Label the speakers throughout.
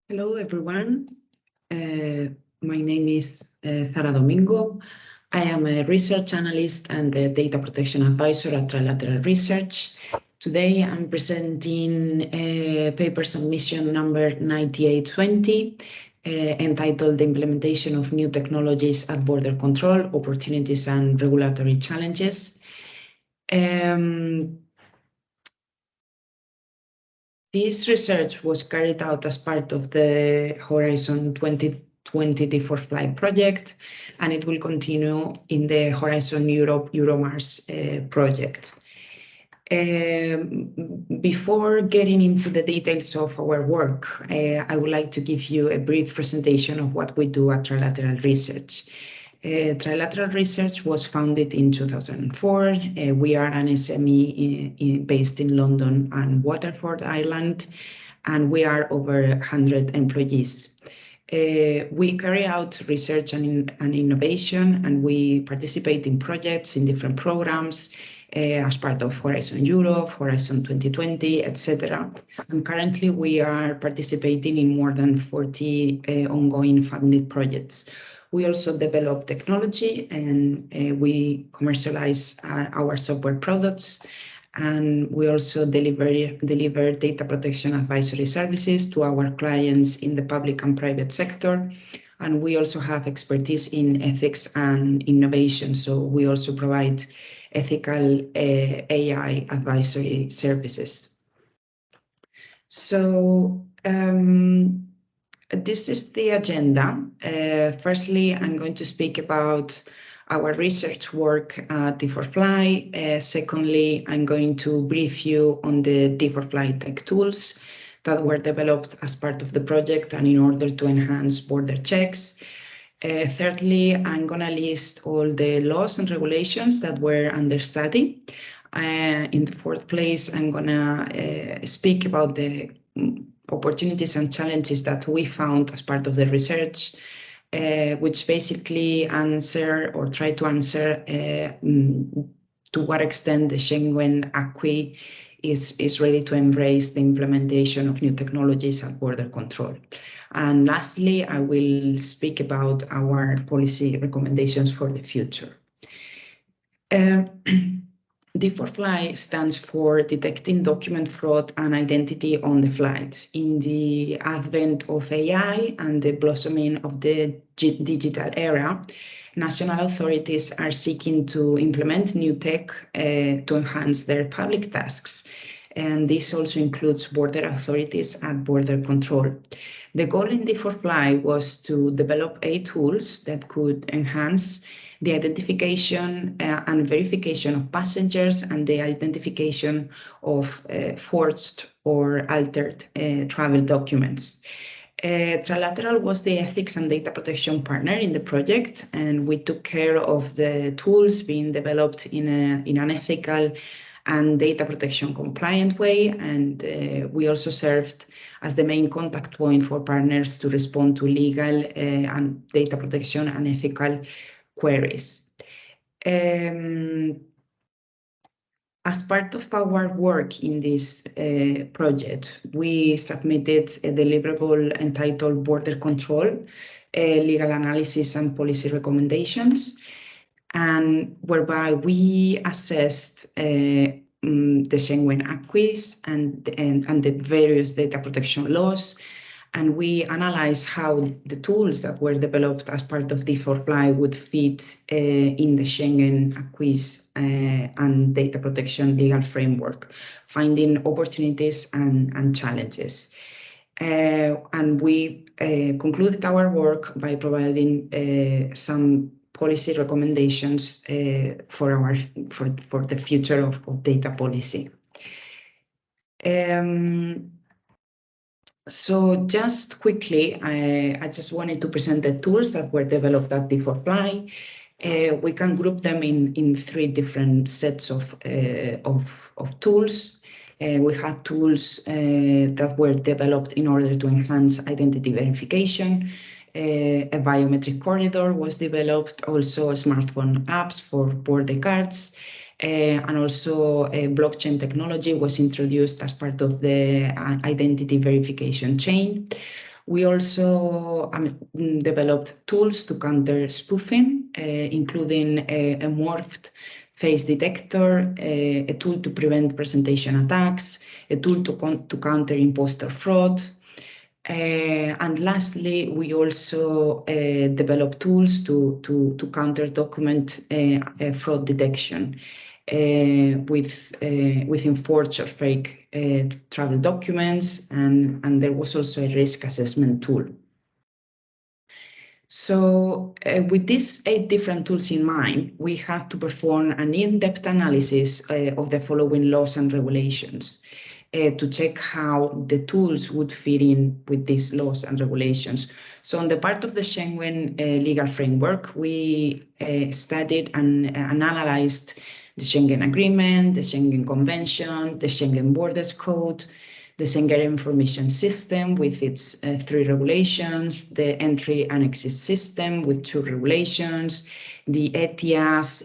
Speaker 1: Hello, everyone. My name is Sara Domingo. I am a research analyst and a data protection advisor at Trilateral Research. Today, I'm presenting paper submission number 9820, entitled The Implementation of New Technologies at Border Control, Opportunities and Regulatory Challenges. This research was carried out as part of the Horizon 2020 D4Fly project, and it will continue in the Horizon Europe Euromars project. Before getting into the details of our work, I would like to give you a brief presentation of what we do at Trilateral Research. Trilateral Research was founded in 2004. We are an SME based in London and Waterford, Ireland, and we are over 100 employees. We carry out research and innovation, and we participate in projects in different programs as part of Horizon Europe, Horizon 2020, etc. And currently we are participating in more than 40 ongoing funded projects. We also develop technology, and we commercialize our software products, and we also deliver data protection advisory services to our clients in the public and private sector. And we also have expertise in ethics and innovation, so we also provide ethical AI advisory services. So this is the agenda. Firstly, I'm going to speak about our research work at D4Fly. Secondly, I'm going to brief you on the D4Fly tech tools that were developed as part of the project and in order to enhance border checks. Thirdly, I'm going to list all the laws and regulations that were under study. In the fourth place, I'm going to speak about the opportunities and challenges that we found as part of the research, which basically answer or try to answer to what extent the Schengen acquis is ready to embrace the implementation of new technologies at border control. And lastly, I will speak about our policy recommendations for the future. D4Fly stands for Detecting Document Fraud and Identity on the Flight. In the advent of AI and the blossoming of the digital era, national authorities are seeking to implement new tech to enhance their public tasks. And this also includes border authorities and border control. The goal in D4Fly was to develop tools that could enhance the identification and verification of passengers and the identification of forged or altered travel documents. Trilateral was the ethics and data protection partner in the project, and we took care of the tools being developed in an ethical and data protection compliant way, and we also served as the main contact point for partners to respond to legal and data protection and ethical queries. As part of our work in this project, we submitted a deliverable entitled Border Control, Legal Analysis and Policy Recommendations, and whereby we assessed the Schengen acquis and the various data protection laws, and we analyzed how the tools that were developed as part of D4Fly would fit in the Schengen acquis and data protection legal framework, finding opportunities and challenges. And we concluded our work by providing some policy recommendations for the future of data policy. So just quickly, I just wanted to present the tools that were developed at D4Fly. We can group them in three different sets of tools. We had tools that were developed in order to enhance identity verification. A biometric corridor was developed, also smartphone apps for border cards. And also blockchain technology was introduced as part of the identity verification chain. We also developed tools to counter spoofing, including a morphed face detector, a tool to prevent presentation attacks, a tool to counter imposter fraud. And lastly, we also develop tools to counter document fraud detection within forged or fake travel documents, and there was also a risk assessment tool. So with these 8 different tools in mind, we had to perform an in-depth analysis of the following laws and regulations to check how the tools would fit in with these laws and regulations. So on the part of the Schengen legal framework, we studied and analyzed the Schengen Agreement, the Schengen Convention, the Schengen Borders Code, the Schengen Information System with its 3 regulations, the Entry and Exit System with 2 regulations, the ETIAS,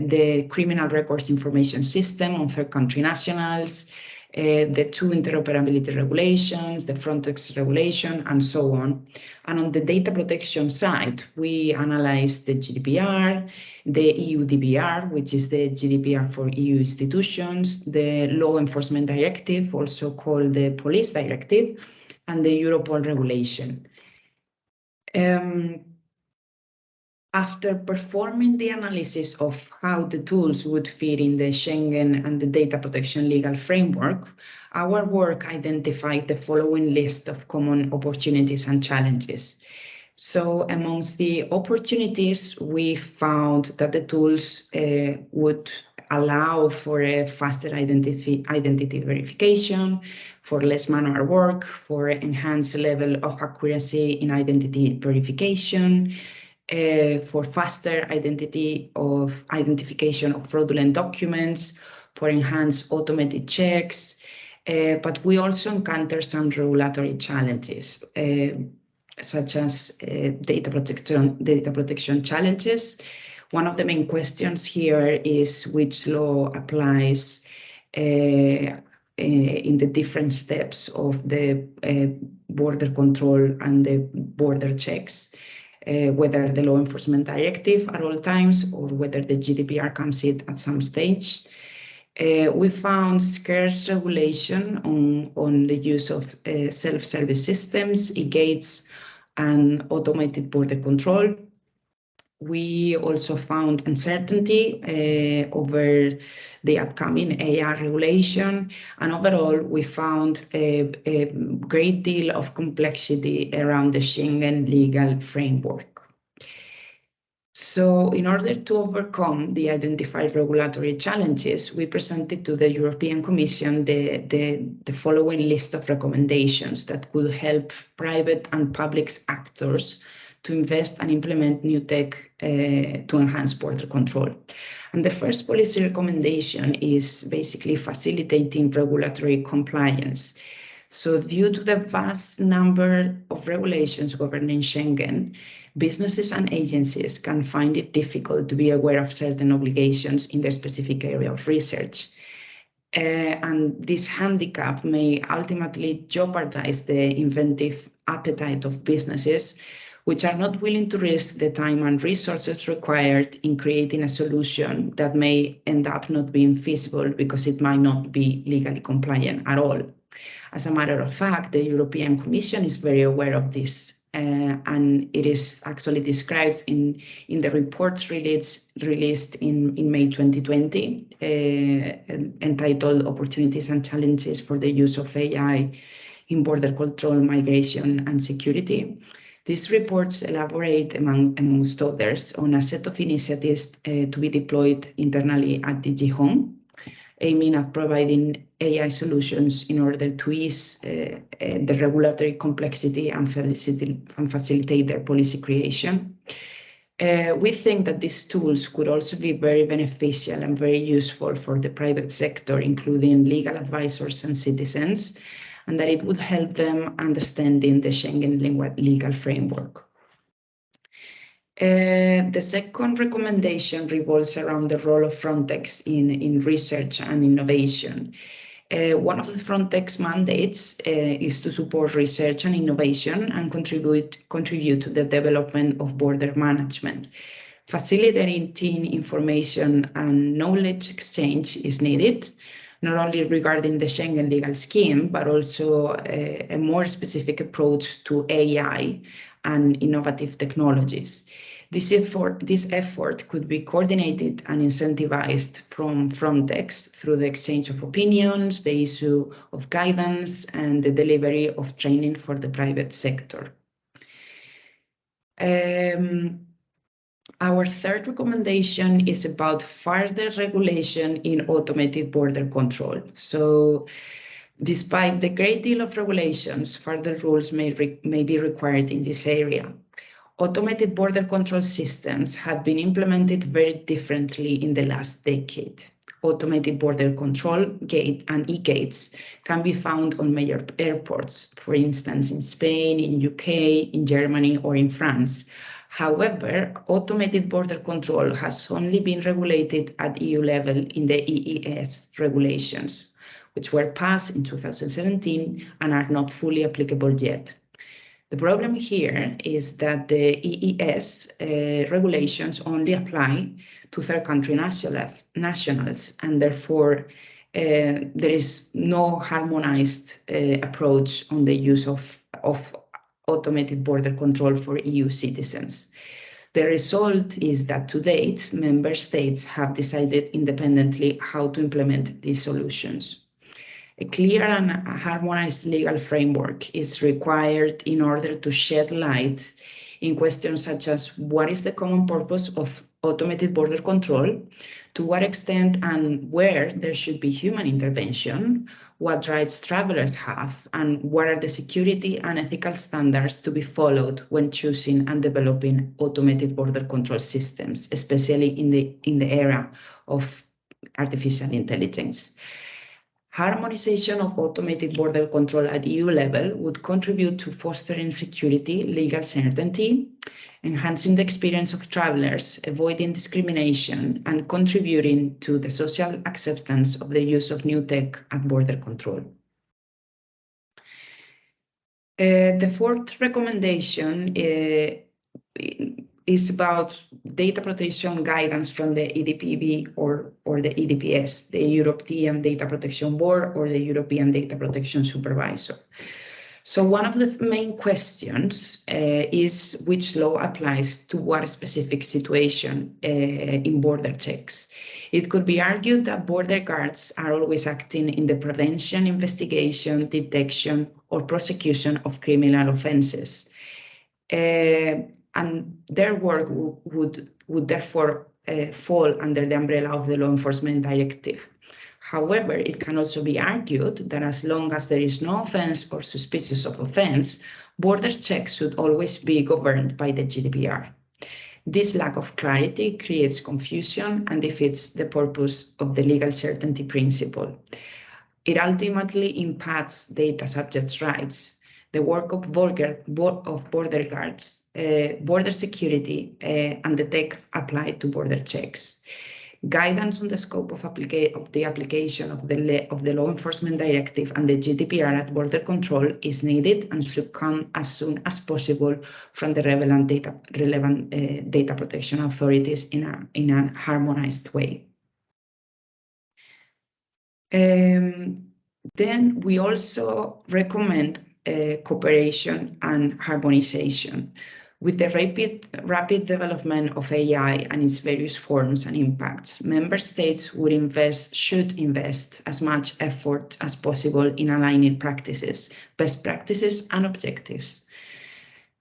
Speaker 1: the Criminal Records Information System on third country nationals, the 2 interoperability regulations, the Frontex regulation, and so on. And on the data protection side, we analyzed the GDPR, the EU DBR, which is the GDPR for EU institutions, the Law Enforcement Directive, also called the Police Directive, and the Europol regulation. After performing the analysis of how the tools would fit in the Schengen and the data protection legal framework, our work identified the following list of common opportunities and challenges. So amongst the opportunities, we found that the tools would allow for a faster identity verification, for less manual work, for enhanced level of accuracy in identity verification, for faster identification of fraudulent documents, for enhanced automated checks, but we also encounter some regulatory challenges, such as data protection challenges. One of the main questions here is which law applies in the different steps of the border control and the border checks. Whether the Law Enforcement Directive at all times or whether the GDPR comes in at some stage. We found scarce regulation on the use of self-service systems, e-gates, and automated border control. We also found uncertainty over the upcoming AI regulation, and overall we found a great deal of complexity around the Schengen legal framework. So in order to overcome the identified regulatory challenges, we presented to the European Commission the following list of recommendations that could help private and public actors to invest and implement new tech to enhance border control. And the first policy recommendation is basically facilitating regulatory compliance. So due to the vast number of regulations governing Schengen, businesses and agencies can find it difficult to be aware of certain obligations in their specific area of research. And this handicap may ultimately jeopardize the inventive appetite of businesses, which are not willing to risk the time and resources required in creating a solution that may end up not being feasible because it might not be legally compliant at all. As a matter of fact, the European Commission is very aware of this, and it is actually described in the reports released in May 2020, entitled Opportunities and Challenges for the Use of AI in Border Control, Migration and Security. These reports elaborate, amongst others, on a set of initiatives to be deployed internally at DG Home, aiming at providing AI solutions in order to ease the regulatory complexity and facilitate their policy creation. We think that these tools could also be very beneficial and very useful for the private sector, including legal advisors and citizens, and that it would help them understanding the Schengen legal framework. The second recommendation revolves around the role of Frontex in research and innovation. One of the Frontex mandates is to support research and innovation and contribute to the development of border management. Facilitating information and knowledge exchange is needed, not only regarding the Schengen legal scheme, but also a more specific approach to AI and innovative technologies. This effort could be coordinated and incentivized from Frontex through the exchange of opinions, the issue of guidance, and the delivery of training for the private sector. Our third recommendation is about further regulation in automated border control. So, despite the great deal of regulations, further rules may be required in this area. Automated border control systems have been implemented very differently in the last decade. Automated border control gate and e-gates can be found on major airports, for instance, in Spain, in UK, in Germany, or in France. However, automated border control has only been regulated at EU level in the EES regulations, which were passed in 2017 and are not fully applicable yet. The problem here is that the EES regulations only apply to third country nationals, and therefore there is no harmonized approach on the use of automated border control for EU citizens. The result is that to date, member states have decided independently how to implement these solutions. A clear and harmonized legal framework is required in order to shed light in questions such as what is the common purpose of automated border control, to what extent and where there should be human intervention, what rights travelers have, and what are the security and ethical standards to be followed when choosing and developing automated border control systems, especially in the era of artificial intelligence. Harmonization of automated border control at EU level would contribute to fostering security, legal certainty, enhancing the experience of travelers, avoiding discrimination, and contributing to the social acceptance of the use of new tech at border control. The fourth recommendation is about data protection guidance from the EDPB or the EDPS, the European Data Protection Board or the European Data Protection Supervisor. So one of the main questions is which law applies to what specific situation in border checks. It could be argued that border guards are always acting in the prevention, investigation, detection, or prosecution of criminal offenses. And their work would therefore fall under the umbrella of the Law Enforcement Directive. However, it can also be argued that as long as there is no offense or suspicious of offense, border checks should always be governed by the GDPR. This lack of clarity creates confusion and defeats the purpose of the legal certainty principle. It ultimately impacts data subjects' rights, the work of border guards, border security, and the tech applied to border checks. Guidance on the scope of the application of the Law Enforcement Directive and the GDPR at border control is needed and should come as soon as possible from the relevant data protection authorities in a harmonized way. Then we also recommend cooperation and harmonization. With the rapid development of AI and its various forms and impacts, member states should invest as much effort as possible in aligning practices, best practices, and objectives.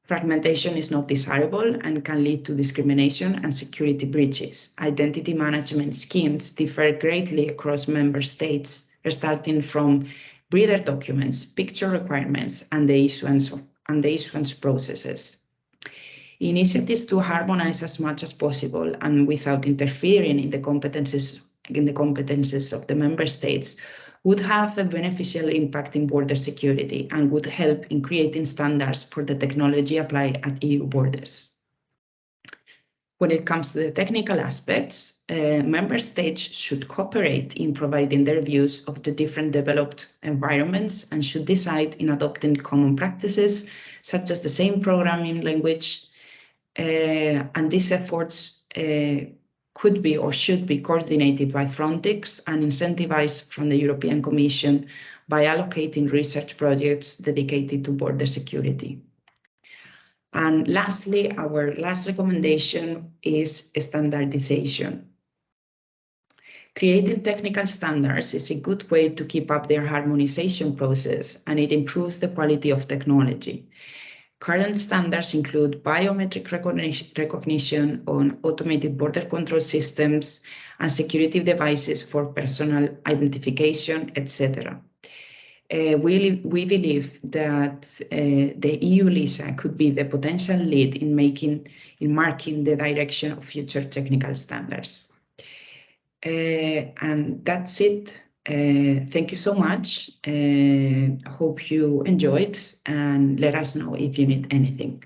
Speaker 1: Fragmentation is not desirable and can lead to discrimination and security breaches. Identity management schemes differ greatly across member states, starting from breather documents, picture requirements, and the issuance processes. Initiatives to harmonize as much as possible and without interfering in the competences of the member states would have a beneficial impact in border security and would help in creating standards for the technology applied at EU borders. When it comes to the technical aspects, member states should cooperate in providing their views of the different developed environments and should decide in adopting common practices, such as the same programming language. And these efforts could be or should be coordinated by Frontex and incentivized from the European Commission by allocating research projects dedicated to border security. And lastly, our last recommendation is standardization. Creating technical standards is a good way to keep up their harmonization process, and it improves the quality of technology. Current standards include biometric recognition on automated border control systems and security devices for personal identification, etc. We believe that the EU LISA could be the potential lead in marking the direction of future technical standards. And that's it. Thank you so much. Hope you enjoyed, and let us know if you need anything.